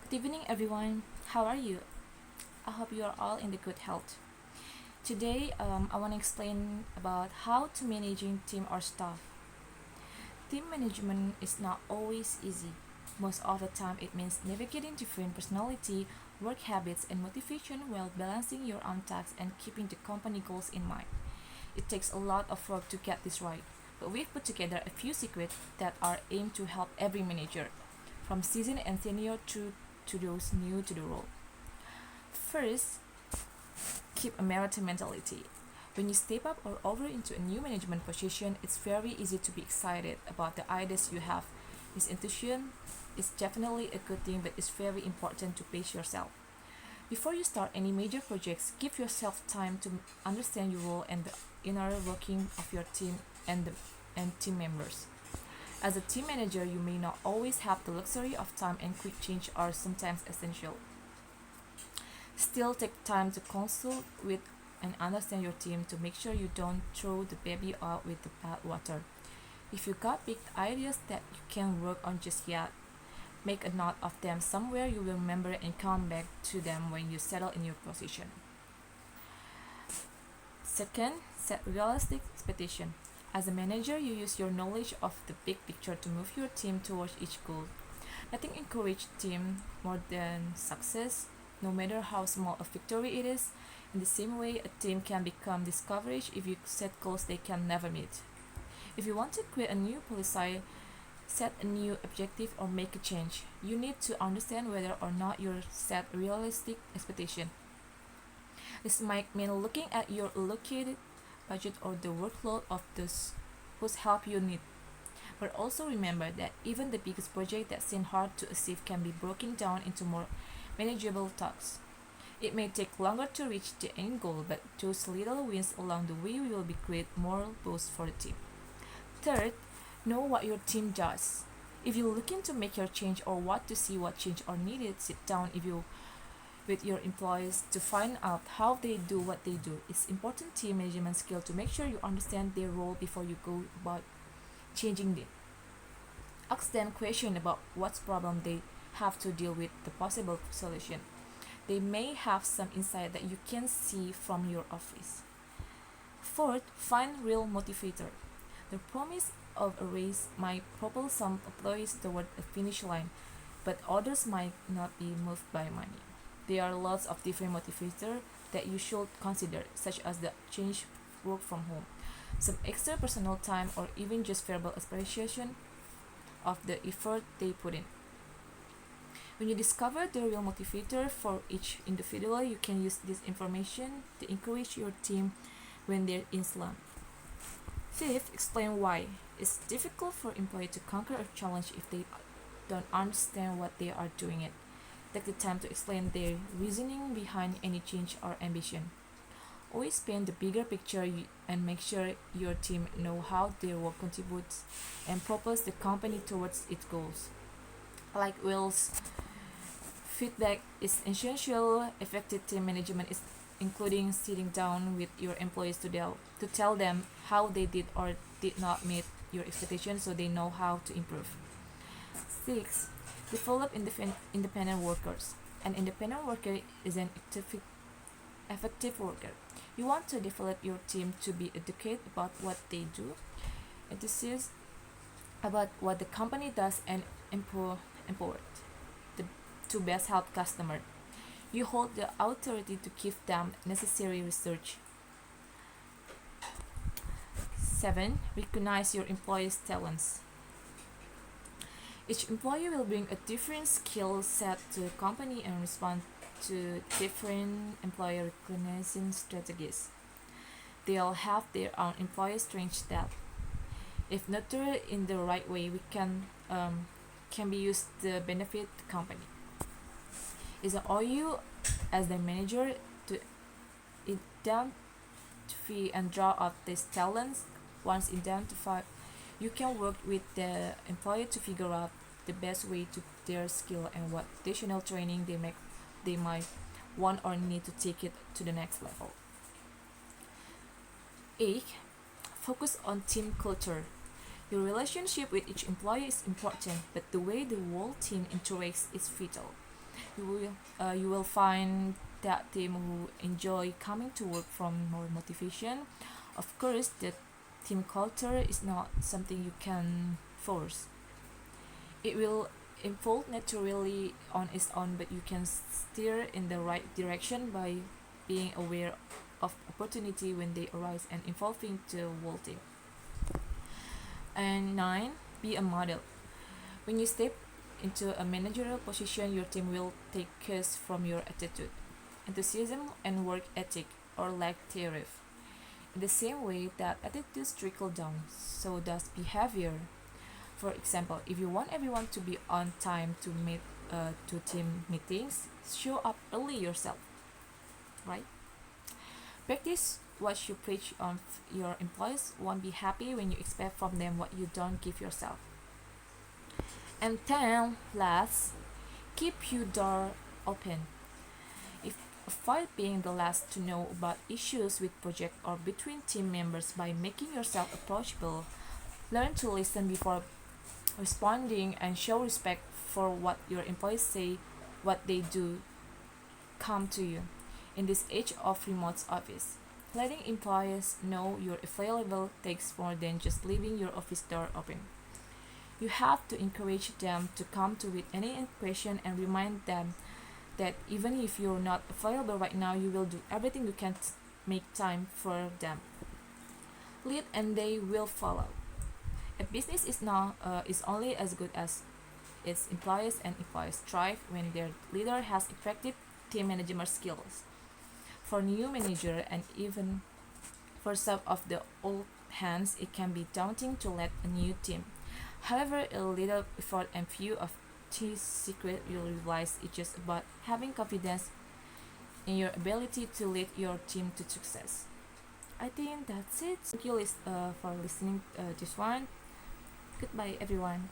Good evening, everyone. How are you? I hope you are all in the good health. Today, I want to explain about how to managing team or staff. Team management is not always easy. Most of the time, it means navigating different personality, work habits, and motivation while balancing your own tasks and keeping the company goals in mind. It takes a lot of work to get this right, but we've put together a few secrets that are aimed to help every manager, from seasoned and senior to those new to the role. First, keep a marathon mentality. When you step up or over into a new management position, it's very easy to be excited about the ideas you have. This enthusiasm is definitely a good thing, but it's very important to pace yourself. Before you start any major projects, give yourself time to understand your role and the inner working of your team and team members. As a team manager, you may not always have the luxury of time, and quick change are sometimes essential. Still, take time to consult with and understand your team to make sure you don't throw the baby out with the bathwater. If you got big ideas that you can work on just yet, make a note of them somewhere you will remember and come back to them when you settle in your position. Second, set realistic expectation. As a manager, you use your knowledge of the big picture to move your team towards each goal. Nothing encourages team more than success, no matter how small a victory it is. In the same way, a team can become discouraged if you set goals they can never meet. If you want to create a new policy, set a new objective, or make a change, you need to understand whether or not you set realistic expectation. This might mean looking at your allocated budget or the workload of those whose help you need. But also remember that even the biggest project that seems hard to achieve can be broken down into more manageable tasks. It may take longer to reach the end goal, but those little wins along the way will be great moral boost for the team. Third, know what your team does. If you're looking to make your change or want to see what change are needed, sit down if you with your employees to find out how they do what they do. It's important team management skill to make sure you understand their role before you go about changing it. Ask them questions about what problem they have to deal with the possible solution. They may have some insight that you can see from your office. Fourth, find real motivator. The promise of a raise might propel some employees toward a finish line, but others might not be moved by money. There are lots of different motivators that you should consider, such as the change work from home, some extra personal time, or even just verbal appreciation of the effort they put in. When you discover the real motivator for each individual, you can use this information to encourage your team when they're in slump. Fifth, explain why. It's difficult for employees to conquer a challenge if they don't understand what they are doing it. Take the time to explain their reasoning behind any change or ambition. Always paint the bigger picture and make sure your team know how their work contributes and propels the company towards its goals. Like Will's feedback is essential. Effective team management is including sitting down with your employees to tell them how they did or did not meet your expectations so they know how to improve. 6. Develop independent workers. An independent worker is an effective worker. You want to develop your team to be educated about what they do, enthusiastic about what the company does, and empowered the, to best help customer. You hold the authority to give them necessary research. 7. Recognize your employees' talents. Each employee will bring a different skill set to the company and respond to different employee recognition strategies. They all have their own employee strengths that, if nurtured in the right way, we can be used to benefit the company. It's on you as the manager to identify and draw out these talents. Once identified, you can work with the employee to figure out the best way to their skill and what additional training they might want or need to take it to the next level. 8. Focus on team culture. Your relationship with each employee is important, but the way the whole team interacts is vital. You will find that team who enjoy coming to work from more motivation. Of course, the team culture is not something you can force. It will unfold naturally on its own, but you can steer in the right direction by being aware of opportunity when they arise and involving the whole team. And 9, be a model. When you step into a managerial position, your team will take cues from your attitude, enthusiasm, and work ethic, or lack thereof. In the same way that attitudes trickle down, so does behavior. For example, if you want everyone to be on time to team meetings, show up early yourself, right? Practice what you preach on your employees won't be happy when you expect from them what you don't give yourself. And 10, last, keep your door open. If avoid being the last to know about issues with project or between team members by making yourself approachable. Learn to listen before responding and show respect for what your employees say, what they do, come to you. In this age of remote office, letting employees know you're available takes more than just leaving your office door open. You have to encourage them to come to with any question and remind them that even if you're not available right now, you will do everything you can to make time for them. Lead and they will follow. A business is only as good as its employees, and employees thrive when their leader has effective team management skills. For new manager and even for some of the old hands, it can be daunting to lead a new team. However, a little effort and few of this secret you'll realize it's just about having confidence in your ability to lead your team to success. I think that's it. Thank you for listening this one. Goodbye, everyone.